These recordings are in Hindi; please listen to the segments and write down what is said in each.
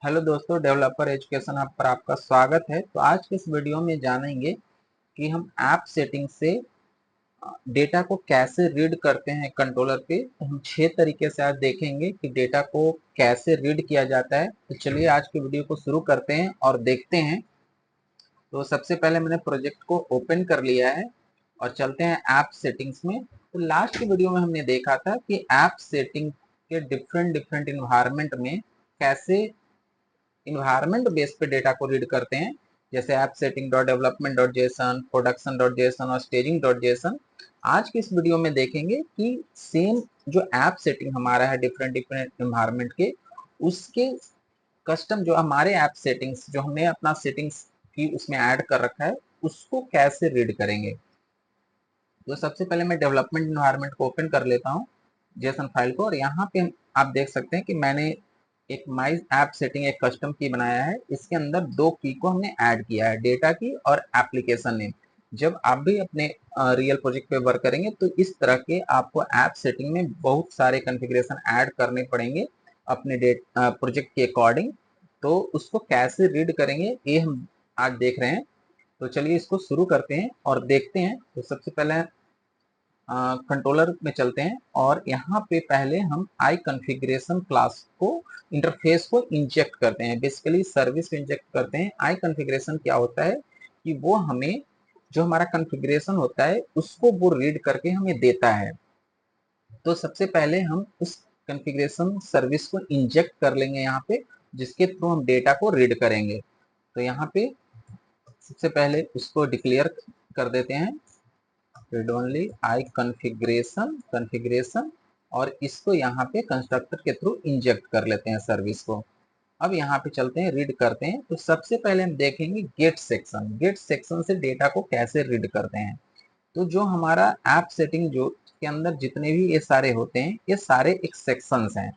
हेलो दोस्तों, डेवलपर एजुकेशन हब पर आपका स्वागत है। तो आज के इस वीडियो में जानेंगे कि हम ऐप सेटिंग से डेटा को कैसे रीड करते हैं कंट्रोलर पे। तो हम 6 तरीके से आज देखेंगे कि डेटा को कैसे रीड किया जाता है। तो चलिए आज की वीडियो को शुरू करते हैं और देखते हैं। तो सबसे पहले मैंने प्रोजेक्ट को ओपन कर लिया है और चलते हैं ऐप सेटिंग्स में। तो लास्ट की वीडियो में हमने देखा था कि ऐप सेटिंग के डिफरेंट डिफरेंट इन्वायरमेंट में कैसे इन्वायरमेंट बेस पे डेटा को रीड करते हैं, जैसे app setting dot development dot JSON, production dot JSON और स्टेजिंग डॉट जेसन। आज की इस वीडियो में देखेंगे कि सेम जो ऐप सेटिंग हमारा है डिफरेंट डिफरेंट इन्वायरमेंट के, उसके कस्टम जो हमारे ऐप सेटिंग्स जो हमने अपना सेटिंग्स की उसमें ऐड कर रखा है, उसको कैसे रीड करेंगे। तो सबसे पहले मैं डेवलपमेंट इन्वायरमेंट को ओपन कर लेता हूँ, जेसन फाइल को, और यहाँ पे आप देख सकते हैं कि मैंने एक माई ऐप सेटिंग एक कस्टम की बनाया है। इसके अंदर दो की को हमने ऐड किया है, डेटा की और एप्लीकेशन नेम। जब आप भी अपने रियल प्रोजेक्ट पे वर्क करेंगे तो इस तरह के आपको ऐप सेटिंग में बहुत सारे कॉन्फ़िगरेशन ऐड करने पड़ेंगे अपने प्रोजेक्ट के अकॉर्डिंग। तो उसको कैसे रीड करेंगे ये हम आज देख रहे हैं। तो चलिए इसको शुरू करते हैं और देखते हैं। तो सबसे पहले कंट्रोलर में चलते हैं और यहाँ पे पहले हम आई कॉन्फ़िगरेशन क्लास को इंटरफेस को इंजेक्ट करते हैं, बेसिकली सर्विस को इंजेक्ट करते हैं। आई कॉन्फ़िगरेशन क्या होता है कि वो हमें जो हमारा कॉन्फ़िगरेशन होता है उसको वो रीड करके हमें देता है। तो सबसे पहले हम उस कॉन्फ़िगरेशन सर्विस को इंजेक्ट कर लेंगे यहाँ पे, जिसके थ्रू हम डेटा को रीड करेंगे। तो यहाँ पे सबसे पहले उसको डिक्लेयर कर देते हैं, रीड ओनली आई कॉन्फ़िगरेशन, और इसको यहाँ पे कंस्ट्रक्टर के थ्रू इंजेक्ट कर लेते हैं सर्विस को। अब यहाँ पे चलते हैं, रीड करते हैं। तो सबसे पहले हम देखेंगे गेट सेक्शन से डेटा को कैसे रीड करते हैं। तो जो हमारा ऐप सेटिंग जो के अंदर जितने भी ये सारे होते हैं, ये सारे एक सेक्शंस हैं।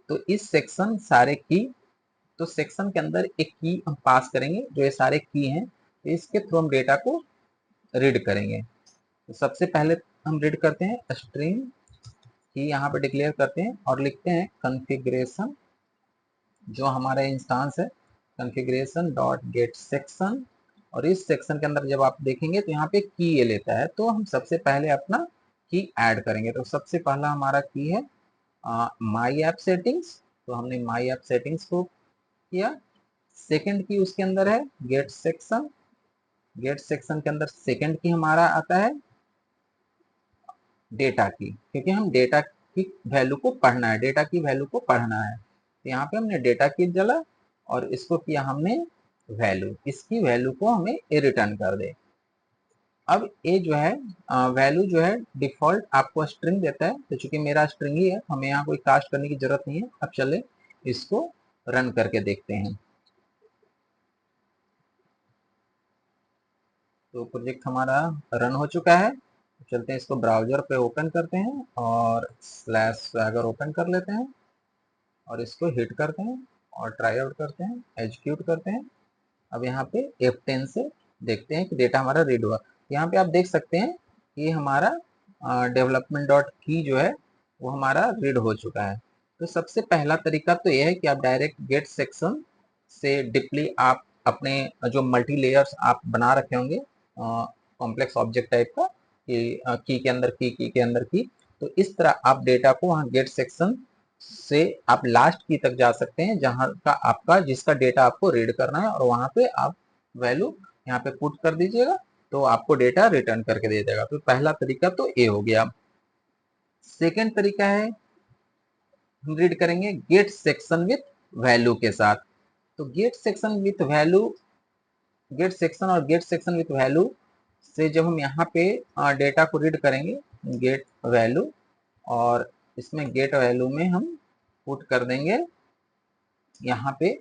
तो इस सेक्शन सारे की, तो सेक्शन के अंदर एक की हम पास करेंगे, जो ये सारे की हैं, तो इसके थ्रू हम डेटा को रीड करेंगे। तो सबसे पहले हम रीड करते हैं स्ट्रिंग की, यहाँ पे डिक्लेयर करते हैं और लिखते हैं कॉन्फ़िगरेशन, जो हमारा इंस्टांस है, कॉन्फ़िगरेशन डॉट गेट सेक्शन। और इस सेक्शन के अंदर जब आप देखेंगे तो यहाँ पे की ये लेता है, तो हम सबसे पहले अपना की ऐड करेंगे। तो सबसे पहला हमारा की है माई ऐप सेटिंग्स, तो हमने माई ऐप सेटिंग्स को किया। सेकंड की उसके अंदर है गेट सेक्शन, गेट सेक्शन के अंदर सेकंड की हमारा आता है डेटा की, क्योंकि हम डेटा की वैल्यू को पढ़ना है, डेटा की वैल्यू को पढ़ना है। तो यहाँ पे हमने डेटा की डाला और इसको किया हमने वैल्यू, इसकी वैल्यू को हमें ये रिटर्न कर दे। अब ये जो है वैल्यू जो है डिफॉल्ट आपको स्ट्रिंग देता है, तो चूंकि मेरा स्ट्रिंग ही है, हमें यहाँ कोई कास्ट करने की जरूरत नहीं है। अब चले इसको रन करके देखते हैं। तो प्रोजेक्ट हमारा रन हो चुका है। चलते हैं, इसको ब्राउजर पे ओपन करते हैं और स्लैश स्वैगर ओपन कर लेते हैं और इसको हिट करते हैं और ट्राई आउट करते हैं, एग्जीक्यूट करते हैं। अब यहाँ पे F10 से देखते हैं कि डेटा हमारा रीड हुआ। यहाँ पे आप देख सकते हैं कि हमारा डेवलपमेंट डॉट की जो है वो हमारा रीड हो चुका है। तो सबसे पहला तरीका तो ये है कि आप डायरेक्ट गेट सेक्शन से डीपली आप अपने जो मल्टी लेयर्स आप बना रखे होंगे कॉम्प्लेक्स ऑब्जेक्ट टाइप का, कि की के अंदर की के अंदर की, तो इस तरह आप डेटा को वहाँ गेट सेक्शन से आप लास्ट की तक जा सकते हैं, जहां का आपका जिसका डेटा आपको रीड करना है, और वहां पे आप वैल्यू यहाँ पे पुट कर दीजिएगा, तो आपको डेटा रिटर्न करके दे देगा। तो पहला तरीका तो ये हो गया। सेकेंड तरीका है, हम रीड करेंगे गेट सेक्शन विथ वैल्यू के साथ। तो get section with value, get section और गेट सेक्शन विथ वैल्यू से जब हम यहाँ पे डेटा को रीड करेंगे, गेट वैल्यू, और इसमें गेट वैल्यू में हम पुट कर देंगे यहाँ पे।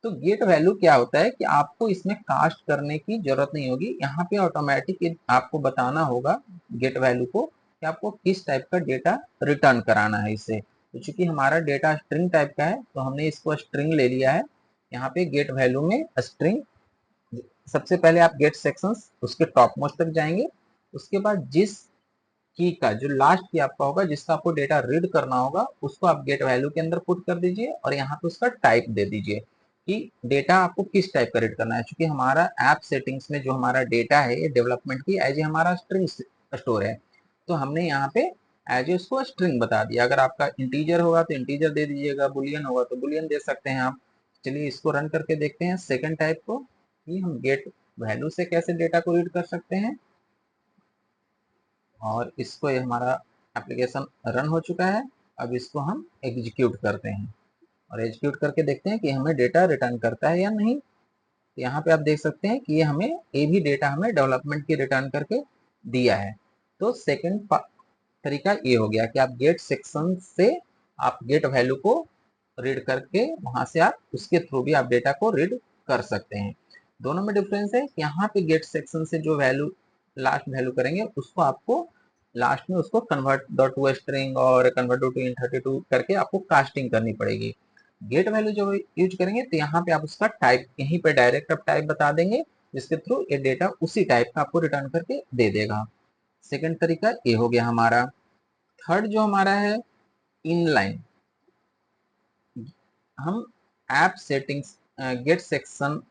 तो गेट वैल्यू क्या होता है कि आपको इसमें कास्ट करने की जरूरत नहीं होगी, यहाँ पे ऑटोमेटिक आपको बताना होगा गेट वैल्यू को कि आपको किस टाइप का डेटा रिटर्न कराना है इससे। तो चूंकि हमारा डेटा स्ट्रिंग टाइप का है, तो हमने इसको स्ट्रिंग ले लिया है। यहाँ पे गेट वैल्यू में स्ट्रिंग, सबसे पहले आप गेट सेक्शंस उसके टॉप मोस्ट तक जाएंगे, उसके बाद जिस की का जो लास्ट की आपका होगा जिसका आपको डेटा रीड करना होगा उसको आप गेट वैल्यू के अंदर पुट कर दीजिए और यहाँ पे उसका टाइप दे दीजिए कि डेटा आपको किस टाइप का रीड करना है। क्योंकि हमारा ऐप सेटिंग्स में जो हमारा डेटा है ये डेवलपमेंट की एज ए हमारा स्ट्रिंग स्टोर है, तो हमने यहाँ पे एज ए उसको स्ट्रिंग बता दिया। अगर आपका इंटीजर होगा तो इंटीजर दे दीजिएगा, बुलियन होगा तो बुलियन दे सकते हैं आप। चलिए इसको रन करके देखते हैं सेकंड टाइप को कि हम गेट वैल्यू से कैसे डेटा को रीड कर सकते हैं। और इसको ये हमारा एप्लीकेशन रन हो चुका है। अब इसको हम एग्जीक्यूट करते हैं और एग्जीक्यूट करके देखते हैं कि हमें डेटा रिटर्न करता है या नहीं। तो यहाँ पे आप देख सकते हैं कि ये हमें ये भी डेटा हमें डेवलपमेंट की रिटर्न करके दिया है। तो सेकंड तरीका ये हो गया कि आप गेट सेक्शन से आप गेट वैल्यू को रीड करके वहां से आप उसके थ्रू भी आप डेटा को रीड कर सकते हैं। दोनों में डिफरेंस है कि यहाँ पे गेट सेक्शन से जो वैल्यू लास्ट वैल्यू करेंगे उसको आपको लास्ट में उसको कन्वर्ट डॉट टू स्ट्रिंग और कन्वर्ट टू इन32 करके आपको कास्टिंग करनी पड़ेगी। गेट वैल्यू जो यूज करेंगे तो यहाँ पे आप उसका टाइप यहीं पे डायरेक्ट आप टाइप बता देंगे जिसके थ्रू ये डेटा उसी टाइप का आपको रिटर्न करके दे देगा। सेकंड तरीका ये हो गया हमारा। थर्ड जो हमारा है इनलाइन, हम ऐप सेटिंग्स गेट सेक्शन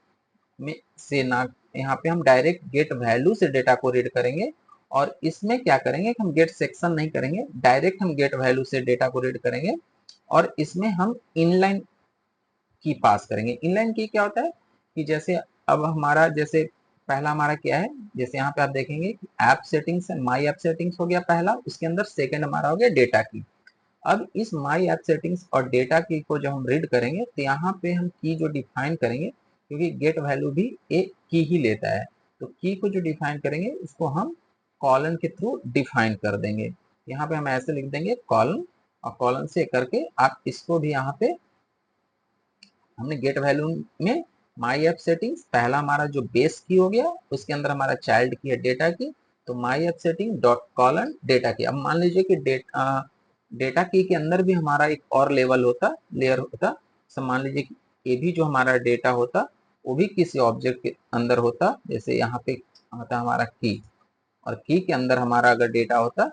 में से ना यहाँ पे हम डायरेक्ट गेट वैल्यू से डेटा को रीड करेंगे और इसमें क्या करेंगे कि हम गेट सेक्शन नहीं करेंगे, डायरेक्ट हम गेट वैल्यू से डेटा को रीड करेंगे और इसमें हम इनलाइन की पास करेंगे। इनलाइन की क्या होता है कि जैसे अब हमारा जैसे पहला हमारा क्या है, जैसे यहाँ पे आप देखेंगे app settings my app settings हो गया पहला, उसके अंदर सेकंड हमारा हो गया डेटा की। अब इस माई ऐप सेटिंग्स और डेटा की को जब हम रीड करेंगे तो यहाँ पे हम की जो डिफाइन करेंगे, क्योंकि गेट वैल्यू भी एक की ही लेता है, तो की को जो डिफाइन करेंगे उसको हम कॉलन के थ्रू डिफाइन कर देंगे। यहाँ पे हम ऐसे लिख देंगे कॉलन और कॉलन से करके आप इसको भी यहाँ पे हमने गेट वैल्यू में माई ऐप सेटिंग्स पहला हमारा जो बेस की हो गया उसके अंदर हमारा चाइल्ड की है डेटा की, तो my app setting dot colon data की। अब मान लीजिए कि डेटा की के अंदर भी हमारा एक और लेवल होता लेयर होता। सब मान लीजिए कि ये भी जो हमारा डेटा होता वो भी किसी ऑब्जेक्ट के अंदर होता, जैसे यहाँ पे होता हमारा की और की के अंदर हमारा अगर डेटा होता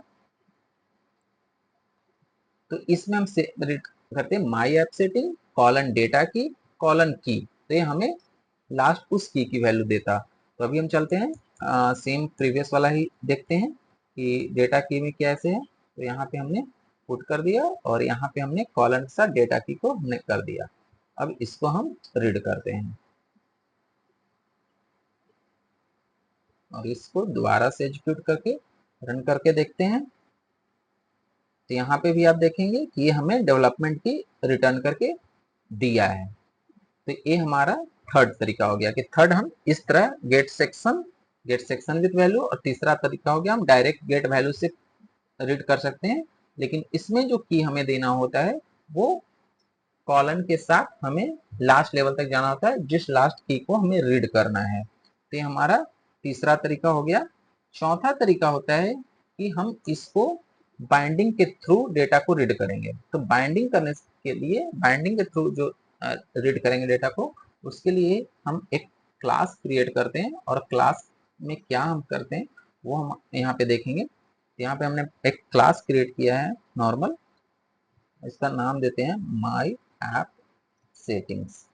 तो इसमें हम सेपरेट करते हैं my app setting colon data की कॉलन की, तो ये हमें लास्ट उस की वैल्यू देता। तो अभी हम चलते हैं सेम प्रीवियस वाला ही देखते हैं कि डेटा की में कैसे है। तो यहाँ पे हमने पुट कर दिया और यहाँ पे हमने कॉलन के साथ डेटा की को हमने कर दिया। अब इसको हम रीड करते हैं और इसको दोबारा से एग्जीक्यूट करके रन करके देखते हैं। तो यहाँ पे भी आप देखेंगे कि ये हमें डेवलपमेंट की रिटर्न करके दिया है। तो ये हमारा थर्ड तरीका हो गया कि थर्ड हम इस तरह गेट सेक्शन विद वैल्यू, और तीसरा तरीका हो गया हम डायरेक्ट गेट वैल्यू से रीड कर सकते हैं, लेकिन इसमें जो की हमें देना होता है वो कॉलन के साथ हमें लास्ट लेवल तक जाना होता है जिस लास्ट की को हमें रीड करना है। तो ये हमारा तीसरा तरीका हो गया। चौथा तरीका होता है कि हम इसको बाइंडिंग के थ्रू डेटा को रीड करेंगे। तो बाइंडिंग करने के लिए बाइंडिंग के थ्रू जो रीड करेंगे डेटा को, उसके लिए हम एक क्लास क्रिएट करते हैं और क्लास में क्या हम करते हैं वो हम यहाँ पे देखेंगे। यहाँ पे हमने एक क्लास क्रिएट किया है नॉर्मल, इसका नाम देते हैं माई ऐप सेटिंग्स।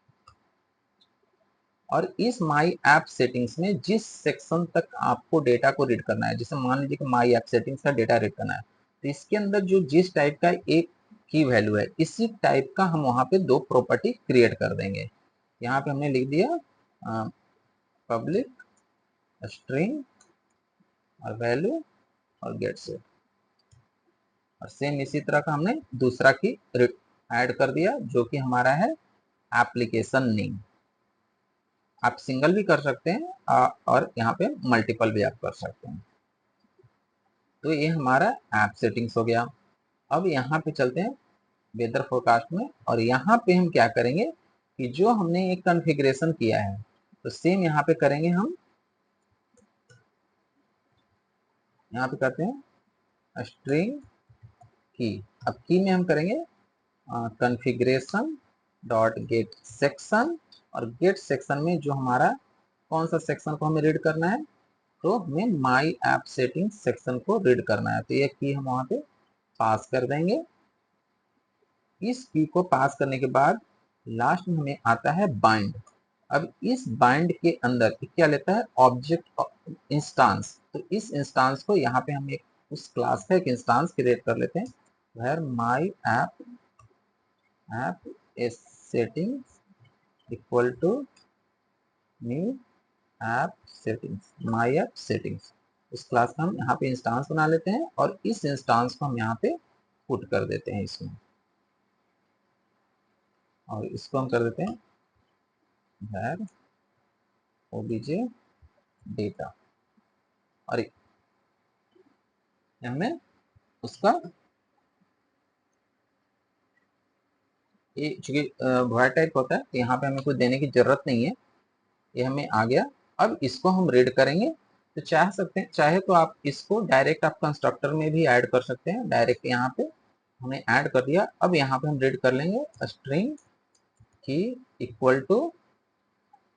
और इस माई ऐप सेटिंग्स में जिस सेक्शन तक आपको डेटा को रीड करना है, जैसे मान लीजिए कि माई ऐप सेटिंग्स का डेटा रीड करना है, तो इसके अंदर जो जिस टाइप का एक की वैल्यू है इसी टाइप का हम वहां पे दो प्रॉपर्टी क्रिएट कर देंगे। यहाँ पे हमने लिख दिया पब्लिक स्ट्रिंग और वैल्यू और गेट सेट, और सेम इसी तरह का हमने दूसरा की ऐड कर दिया जो कि हमारा है एप्लीकेशन नेम। आप सिंगल भी कर सकते हैं और यहाँ पे मल्टीपल भी आप कर सकते हैं। तो ये हमारा ऐप सेटिंग्स हो गया। अब यहाँ पे चलते हैं वेदर फोरकास्ट में, और यहाँ पे हम क्या करेंगे कि जो हमने एक कॉन्फ़िगरेशन किया है तो सेम यहाँ पे करेंगे हम। यहाँ पे करते हैं स्ट्रिंग की। अब की में हम करेंगे कॉन्फ़िगरेशन डॉट गेट सेक्शन, और गेट सेक्शन में जो हमारा कौन सा सेक्शन को हमें रीड करना है तो हमें माई ऐप सेटिंग्स सेक्शन को रीड करना है, तो ये की हम वहां पे पास कर देंगे। इस की को पास करने के बाद लास्ट में हमें आता है बाइंड। अब इस बाइंड के अंदर क्या लेता है, ऑब्जेक्ट इंस्टांस। तो इस इंस्टांस को यहाँ पे हम एक उस क्लास का एक इंस्टांस क्रिएट कर लेते हैं, where my app settings equal to new app settings, my app settings. इस क्लास का हम यहाँ पे इंस्टांस बना लेते हैं और इस इंस्टांस को हम यहाँ पे पुट कर देते हैं इसमें, और इसको हम कर देते हैं var obj data। और हमें उसका ये चूंकि void टाइप होता है तो यहाँ पे हमें कुछ देने की जरूरत नहीं है, ये हमें आ गया। अब इसको हम रीड करेंगे, तो चाह सकते हैं, चाहे तो आप इसको डायरेक्ट आप कंस्ट्रक्टर में भी ऐड कर सकते हैं। डायरेक्ट यहाँ पे हमने ऐड कर दिया। अब यहाँ पे हम रीड कर लेंगे स्ट्रिंग की इक्वल टू,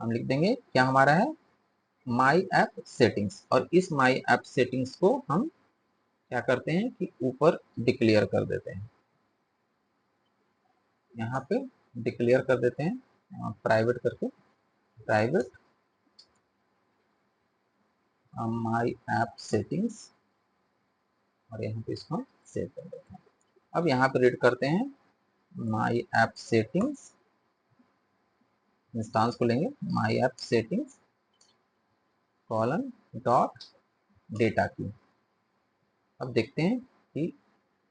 हम लिख देंगे क्या हमारा है, माई ऐप सेटिंग्स। और इस माई ऐप सेटिंग्स को हम क्या करते हैं कि ऊपर डिक्लेयर कर देते हैं, यहाँ पे डिक्लेयर कर देते हैं प्राइवेट करके, प्राइवेट माई ऐप सेटिंग्स, और यहाँ पे इसको सेव कर देते हैं। अब यहाँ पे रीड करते हैं माई ऐप सेटिंग्स, इंस्टांस को लेंगे माई app settings colon dot data की। अब देखते हैं कि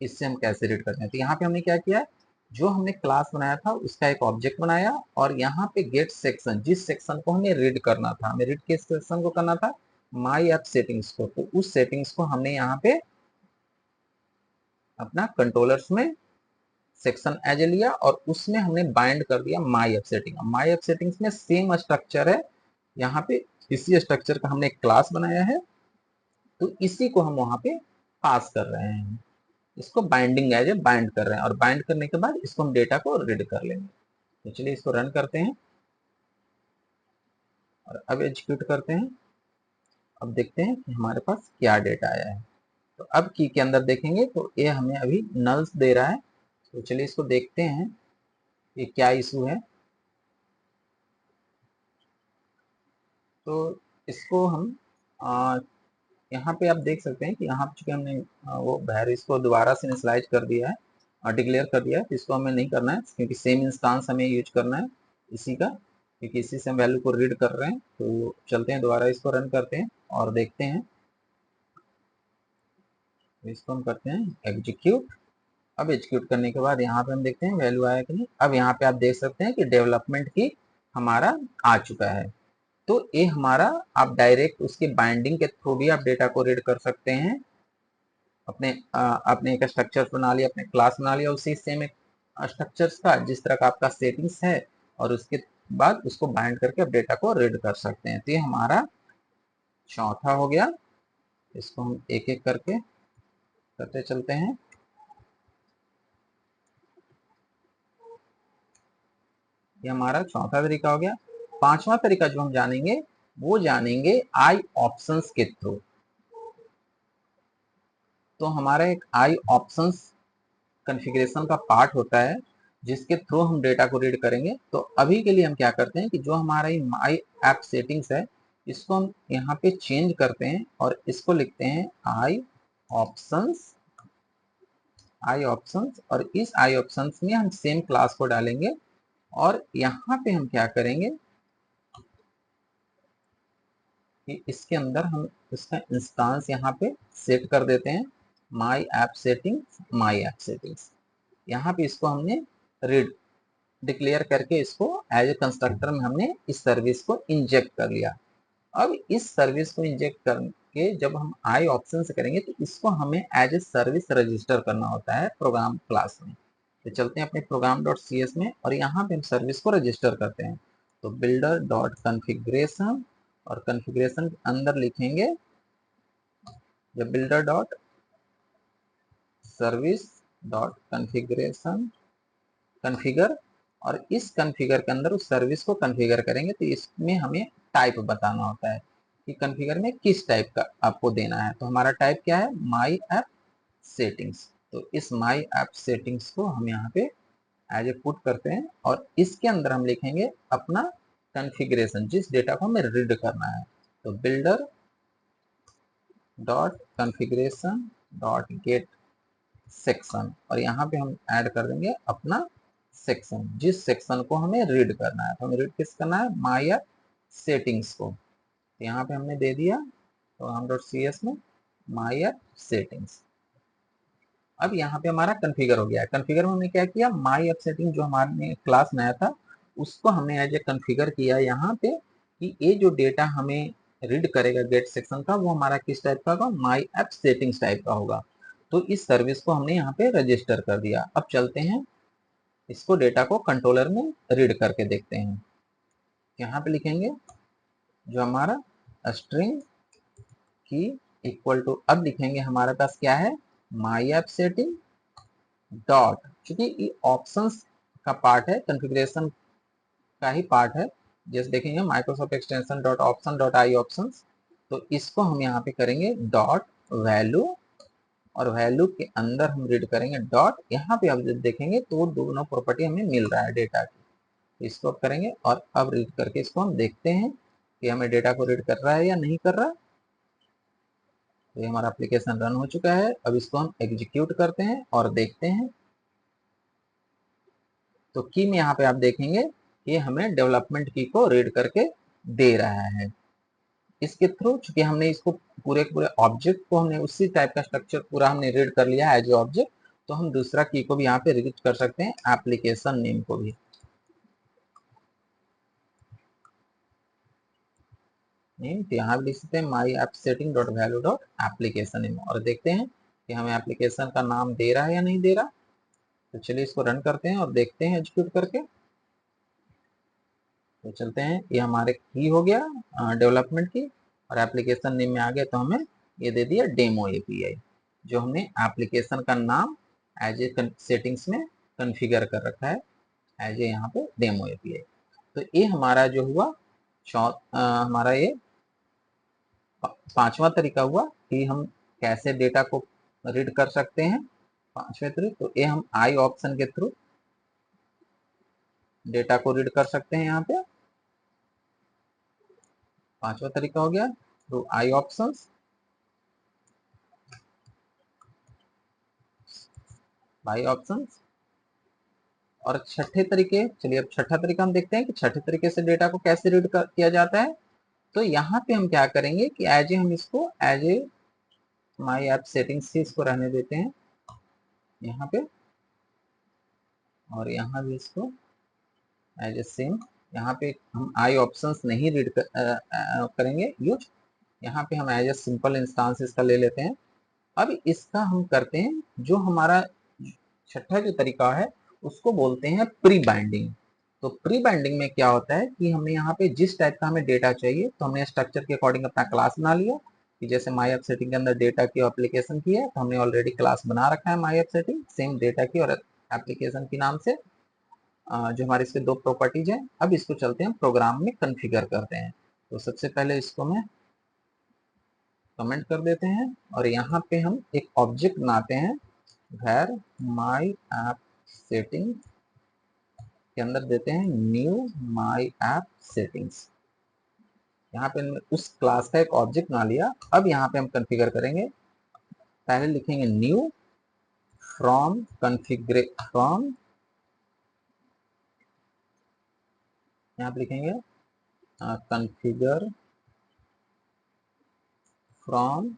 इससे हम कैसे रीड करते हैं। तो यहाँ पे हमने क्या किया है, जो हमने क्लास बनाया था उसका एक ऑब्जेक्ट बनाया, और यहाँ पे गेट सेक्शन, जिस सेक्शन को हमें रीड करना था, हमें रीड किस सेक्शन को करना था, माई ऐप सेटिंग्स को, तो उस सेटिंग्स को हमने यहाँ पे अपना कंट्रोलर्स में सेक्शन एज लिया और उसमें हमने बाइंड कर दिया my app setting. My app settings में सेम स्ट्रक्चर है, यहाँ पे इसी स्ट्रक्चर का हमने एक क्लास बनाया है, तो इसी को हम वहां पे पास कर रहे हैं, इसको बाइंडिंग एज ए बाइंड कर रहे हैं, और बाइंड करने के बाद इसको हम डेटा को रीड कर लेंगे। तो चलिए इसको रन करते हैं और अब एग्जीक्यूट करते हैं। अब देखते हैं कि हमारे पास क्या डेटा आया है। तो अब की के अंदर देखेंगे तो ये हमें अभी नल्स दे रहा है। तो चलिए इसको देखते हैं ये क्या इशू है। तो इसको हम यहाँ पे आप देख सकते हैं कि यहाँ चूंकि हमने वो वैर इसको दोबारा से इनिशियलाइज कर दिया है और डिक्लेयर कर दिया है, तो इसको हमें नहीं करना है क्योंकि सेम इंस्टांस हमें यूज करना है इसी का, क्योंकि इसी से हम वैल्यू को रीड कर रहे हैं। तो चलते हैं दोबारा इसको रन करते हैं और देखते हैं। तो इसको हम करते हैं एग्जीक्यूट। अब एग्जीक्यूट करने के बाद यहाँ पे हम देखते हैं वैल्यू आया कि नहीं। अब यहाँ पे आप देख सकते हैं कि डेवलपमेंट की हमारा आ चुका है। तो ये हमारा, आप डायरेक्ट उसकी बाइंडिंग के थ्रू भी आप डेटा को रीड कर सकते हैं। आपने एक स्ट्रक्चर बना लिया, अपने क्लास बना लिया उसी सेम एक स्ट्रक्चर्स का जिस तरह का आपका सेटिंग्स है, और उसके बाद उसको बाइंड करके आप डेटा को रीड कर सकते हैं। तो ये हमारा चौथा हो गया। इसको हम एक एक करके करते चलते हैं। ये हमारा चौथा तरीका हो गया। पांचवा तरीका जो हम जानेंगे वो जानेंगे आई ऑप्शंस के थ्रू। तो हमारा एक आई ऑप्शंस कॉन्फ़िगरेशन का पार्ट होता है जिसके थ्रू हम डेटा को रीड करेंगे। तो अभी के लिए हम क्या करते हैं कि जो हमारा ये माई ऐप सेटिंग्स है इसको हम यहाँ पे चेंज करते हैं और इसको लिखते हैं आई ऑप्शंस, आई ऑप्शंस। और इस आई ऑप्शंस में हम सेम क्लास को डालेंगे और यहाँ पे हम क्या करेंगे कि इसके अंदर हम इसका इंस्टांस यहाँ पे सेट कर देते हैं माई app settings, my app settings. यहाँ पे इसको हमने रीड डिक्लेयर करके इसको एज ए कंस्ट्रक्टर में हमने इस सर्विस को इंजेक्ट कर लिया। अब इस सर्विस को इंजेक्ट करके जब हम आई ऑप्शन से करेंगे तो इसको हमें एज ए सर्विस रजिस्टर करना होता है प्रोग्राम क्लास में। तो चलते हैं अपने प्रोग्राम डॉट सी एस में और यहाँ पे हम सर्विस को रजिस्टर करते हैं। तो बिल्डर डॉट कन्फिग्रेशन, और कन्फिग्रेशन के अंदर लिखेंगे जब builder dot service dot configuration configure, और इस कन्फिगर के अंदर उस सर्विस को कन्फिगर करेंगे। तो इसमें हमें टाइप बताना होता है कि कॉन्फ़िगर में किस टाइप का आपको देना है। तो हमारा टाइप क्या है, माई ऐप सेटिंग्स। तो इस माई ऐप सेटिंग्स को हम यहाँ पे एज ए पुट करते हैं और इसके अंदर हम लिखेंगे अपना कॉन्फ़िगरेशन, जिस डेटा को हमें रीड करना है। तो builder dot configuration dot gate section, और यहाँ पे हम ऐड कर देंगे अपना सेक्शन, जिस सेक्शन को हमें रीड करना है। तो हमें रीड किस करना है, माई ऐप सेटिंग्स को। तो यहाँ पे हमने दे दिया program.cs में माई ऐप सेटिंग्स। अब यहाँ पे हमारा कॉन्फ़िगर हो गया है। कॉन्फ़िगर में हमने क्या किया, माई ऐप सेटिंग जो हमारे क्लास नया था उसको हमने एज ए कॉन्फ़िगर किया यहाँ पे कि ये जो डेटा हमें रीड करेगा गेट सेक्शन का वो हमारा किस टाइप का होगा, माई ऐप सेटिंग्स टाइप का होगा। तो इस सर्विस को हमने यहाँ पे रजिस्टर कर दिया। अब चलते हैं इसको डेटा को कंट्रोलर में रीड करके देखते हैं। यहाँ पे लिखेंगे जो हमारा स्ट्रिंग की इक्वल टू, अब लिखेंगे हमारे पास क्या है, माई ऐप सेटिंग डॉट, क्योंकि ये ऑप्शंस का पार्ट है, कॉन्फ़िगरेशन का ही पार्ट है। जैसे देखेंगे Microsoft extension dot option dot I options, तो इसको हम यहाँ पे करेंगे डॉट वैल्यू, और वैल्यू के अंदर हम रीड करेंगे डॉट, यहाँ पे आप जब देखेंगे तो दोनों प्रॉपर्टी हमें मिल रहा है डेटा की। तो इसको अब करेंगे और अब रीड करके इसको हम देखते हैं कि हमें डेटा को रीड कर रहा है या नहीं कर रहा। तो ये हमारा एप्लीकेशन रन हो चुका है। अब इसको हम एग्जीक्यूट करते हैं और देखते हैं। तो की में यहाँ पे आप देखेंगे ये हमें डेवलपमेंट की को रीड करके दे रहा है। इसके थ्रू चूंकि हमने इसको पूरे पूरे ऑब्जेक्ट को हमने उसी टाइप का स्ट्रक्चर पूरा हमने रीड कर लिया है एज ए ऑब्जेक्ट, तो हम दूसरा की को भी यहाँ पे रीड कर सकते हैं, एप्लीकेशन नेम को भी। तो यहाँ भी लिख सकते हैं my app setting dot value dot application name, और देखते हैं कि हमें एप्लीकेशन का नाम दे रहा है या नहीं दे रहा। तो चलिए इसको रन करते हैं और देखते हैं एग्जीक्यूट करके। तो चलते हैं, ये हमारे की हो गया डेवलपमेंट की, और एप्लीकेशन नेम में आ गया तो हमें ये दे दिया डेमो एपीआई, जो हमने एप्लीकेशन का नाम एज ए सेटिंग्स में कॉन्फ़िगर कर रखा है एज ए यहाँ पे डेमो एपीआई। तो ये हमारा जो हुआ हमारा ये पांचवा तरीका हुआ कि हम कैसे डेटा को रीड कर सकते हैं। पांचवें तरीके, तो ये हम आई ऑप्शन के थ्रू डेटा को रीड कर सकते हैं। यहाँ पे पांचवा तरीका हो गया थ्रू आई ऑप्शंस, आई ऑप्शंस। और छठे तरीके, चलिए अब छठा तरीका हम देखते हैं कि छठे तरीके से डेटा को कैसे रीड किया जाता है। तो यहाँ पे हम क्या करेंगे कि एज ए हम इसको as a my app settings से इसको रहने देते हैं यहाँ पे, और यहाँ भी इसको एज ए सेम, यहाँ पे हम आई ऑप्शंस नहीं रीड करेंगे यूज, यहाँ पे हम एज ए सिंपल इंस्टांस इसका ले लेते हैं। अब इसका हम करते हैं, जो हमारा छठा जो तरीका है उसको बोलते हैं प्री बाइंडिंग। तो प्री बाइंडिंग में क्या होता है कि हमें यहाँ पे जिस टाइप का हमें डेटा चाहिए, तो हमने स्ट्रक्चर के अकॉर्डिंग अपना क्लास बना लिया कि जैसे माई ऐप सेटिंग के अंदर डेटा की एप्लीकेशन की है, तो हमने ऑलरेडी क्लास बना रखा है my app setting same data की और एप्लीकेशन की नाम से, जो हमारे इसके दो प्रॉपर्टीज हैं। अब इसको चलते हैं प्रोग्राम में कॉन्फ़िगर करते हैं। तो सबसे पहले इसको मैं कमेंट कर देते हैं और यहाँ पे हम एक ऑब्जेक्ट बनाते हैं where my app setting के अंदर देते हैं न्यू my app settings। यहाँ पे उस क्लास का एक ऑब्जेक्ट बना लिया। अब यहाँ पे हम कॉन्फ़िगर करेंगे, पहले लिखेंगे न्यू फ्रॉम कॉन्फ़िगर, फ्रॉम यहाँ पे लिखेंगे configure from,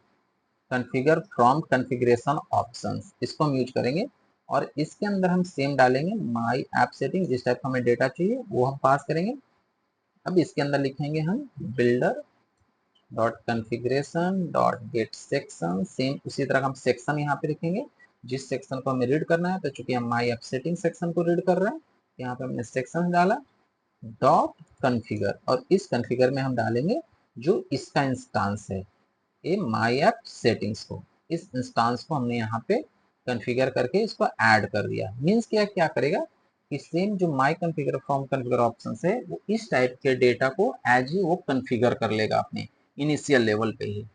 configure from configuration options, इसको हम यूज करेंगे। और इसके अंदर हम सेम डालेंगे माई ऐप सेटिंग, जिस टाइप का हमें डेटा चाहिए वो हम पास करेंगे। अब इसके अंदर लिखेंगे हम builder dot configuration dot gate section, same उसी तरह हम सेक्शन यहाँ पे लिखेंगे जिस सेक्शन को हमें रीड करना है। तो चूंकि हम माई ऐप सेटिंग सेक्शन को रीड कर रहे हैं, यहाँ पे हमने सेक्शन डाला डॉट कॉन्फ़िगर, और इस कॉन्फ़िगर में हम डालेंगे जो इसका इंस्टांस है, ये माई ऐप सेटिंग्स को, इस इंस्टांस को हमने यहाँ पे कॉन्फ़िगर करके इसको ऐड कर दिया। मीन्स क्या क्या करेगा कि सेम जो माई कॉन्फ़िगर फ्रॉम कॉन्फ़िगर ऑप्शन है वो इस टाइप के डेटा को एज ही वो कॉन्फ़िगर कर लेगा अपने, इनिशियल लेवल पे ही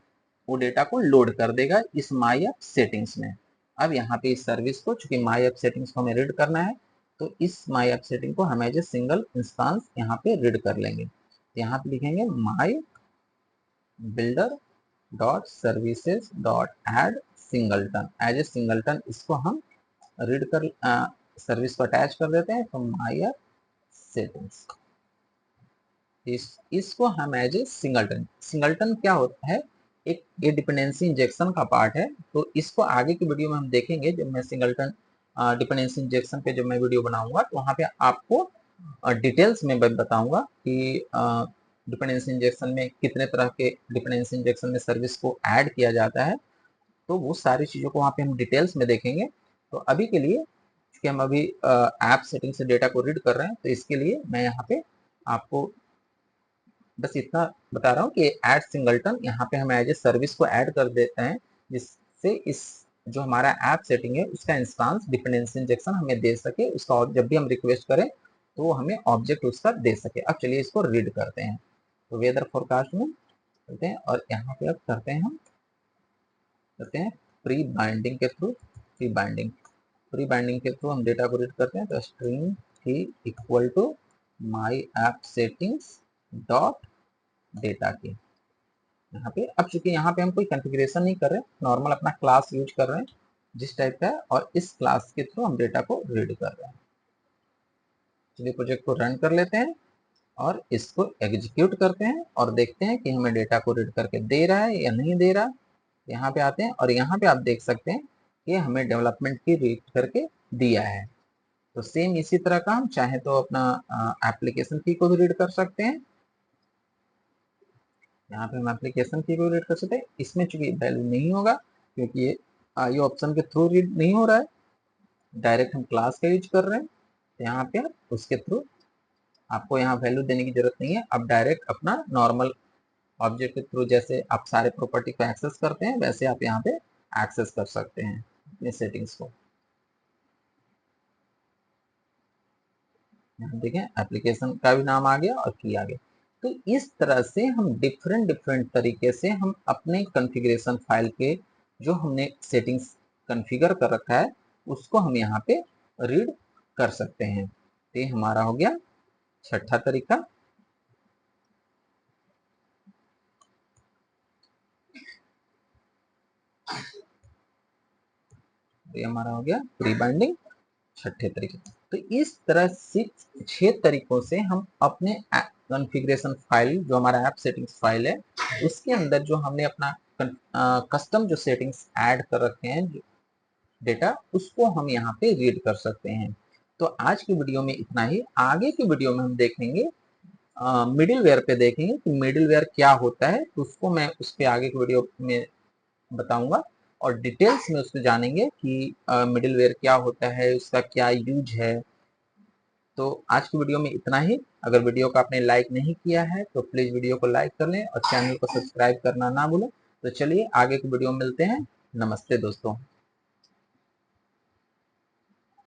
वो डेटा को लोड कर देगा इस माई ऐप सेटिंग्स में। अब यहाँ पे इस सर्विस को, चूंकि माई ऐप सेटिंग्स को हमें रीड करना है, तो इस माई ऐप सेटिंग को हम एज ए सिंगल इंस्टांस यहाँ पे रीड कर लेंगे। यहाँ पे लिखेंगे my builder dot services dot add singleton, as a singleton इसको हम रीड कर सर्विस को अटैच कर देते हैं। तो माई ऐप सेटिंग्स इसको हम एज ए सिंगलटन, सिंगलटन क्या होता है, एक ये डिपेंडेंसी इंजेक्शन का पार्ट है। तो इसको आगे की वीडियो में हम देखेंगे, जब मैं सिंगलटन डिपेंडेंसी इंजेक्शन पे जब मैं वीडियो बनाऊंगा तो वहाँ पे आपको डिटेल्स में बताऊंगा कि डिपेंडेंसी इंजेक्शन में कितने तरह के डिपेंडेंसी इंजेक्शन में सर्विस को ऐड किया जाता है। तो वो सारी चीज़ों को वहाँ पे हम डिटेल्स में देखेंगे। तो अभी के लिए, क्योंकि हम अभी ऐप सेटिंग से डेटा को रीड कर रहे हैं, तो इसके लिए मैं यहाँ पे आपको बस इतना बता रहा हूँ कि ऐड सिंगलटन यहाँ पे हम एज ए सर्विस को ऐड कर देते हैं, जिससे इस जो हमारा ऐप सेटिंग है उसका इंस्टांस डिपेंडेंसी इंजेक्शन हमें दे सके, उसका और जब भी हम रिक्वेस्ट करें तो वो हमें ऑब्जेक्ट उसका दे सके। अब चलिए इसको रीड करते हैं। तो वेदर फोरकास्ट में करते हैं और यहाँ पे अब करते हैं प्री बाइंडिंग के थ्रू। प्री बाइंडिंग के थ्रू हम डेटा को रीड करते हैं। तो स्ट्रिंग की equal to my app settings dot data की यहाँ पे। अब चूंकि यहाँ पे हम कोई कॉन्फ़िगरेशन नहीं कर रहे, नॉर्मल अपना क्लास यूज कर रहे हैं जिस टाइप का है, और इस क्लास के थ्रू हम डेटा को रीड कर रहे हैं। चलिए प्रोजेक्ट को रन कर लेते हैं और इसको एग्जीक्यूट करते हैं और देखते हैं कि हमें डेटा को रीड करके दे रहा है या नहीं दे रहा। यहाँ पे आते हैं और यहाँ पे आप देख सकते हैं कि हमें डेवलपमेंट की रीड करके दिया है। तो सेम इसी तरह का हम चाहे तो अपना एप्लीकेशन की को भी रीड कर सकते हैं। यहाँ पे हम एप्लीकेशन की को रीड कर सकते हैं। इसमें चूंकि वैल्यू नहीं होगा क्योंकि ये ऑप्शन के थ्रू रीड नहीं हो रहा है, डायरेक्ट हम क्लास का यूज कर रहे हैं। तो यहाँ पे उसके थ्रू आपको यहाँ वैल्यू देने की जरूरत नहीं है। आप डायरेक्ट अपना नॉर्मल ऑब्जेक्ट के थ्रू जैसे आप सारे प्रॉपर्टी को एक्सेस करते हैं, वैसे आप यहाँ पे एक्सेस कर सकते हैं अपने सेटिंग्स को। यहाँ देखें एप्लीकेशन का भी नाम आ गया और की आ गया। तो इस तरह से हम डिफरेंट तरीके से हम अपने कॉन्फ़िगरेशन फाइल के जो हमने सेटिंग्स कॉन्फ़िगर कर रखा है उसको हम यहाँ पे रीड कर सकते हैं। तो ये हमारा हो गया छठा तरीका। ये हमारा हो गया प्री बाइंडिंग छठे तरीके। तो इस तरह से 6 तरीकों से हम अपने कॉन्फ़िगरेशन फाइल जो हमारा ऐप सेटिंग्स फाइल है उसके अंदर जो हमने अपना कस्टम जो सेटिंग्स ऐड कर रखे हैं डेटा, उसको हम यहाँ पे रीड कर सकते हैं। तो आज की वीडियो में इतना ही। आगे की वीडियो में हम देखेंगे मिडिल वेयर पे देखेंगे कि मिडिल वेयर क्या होता है। तो उसको मैं उस पर आगे की वीडियो में बताऊंगा और डिटेल्स में उसको जानेंगे कि मिडिल वेयर क्या होता है, उसका क्या यूज है। तो आज की वीडियो में इतना ही। अगर वीडियो को आपने लाइक नहीं किया है तो प्लीज वीडियो को लाइक कर लें और चैनल को सब्सक्राइब करना ना भूलें। तो चलिए आगे की वीडियो में मिलते हैं। नमस्ते दोस्तों।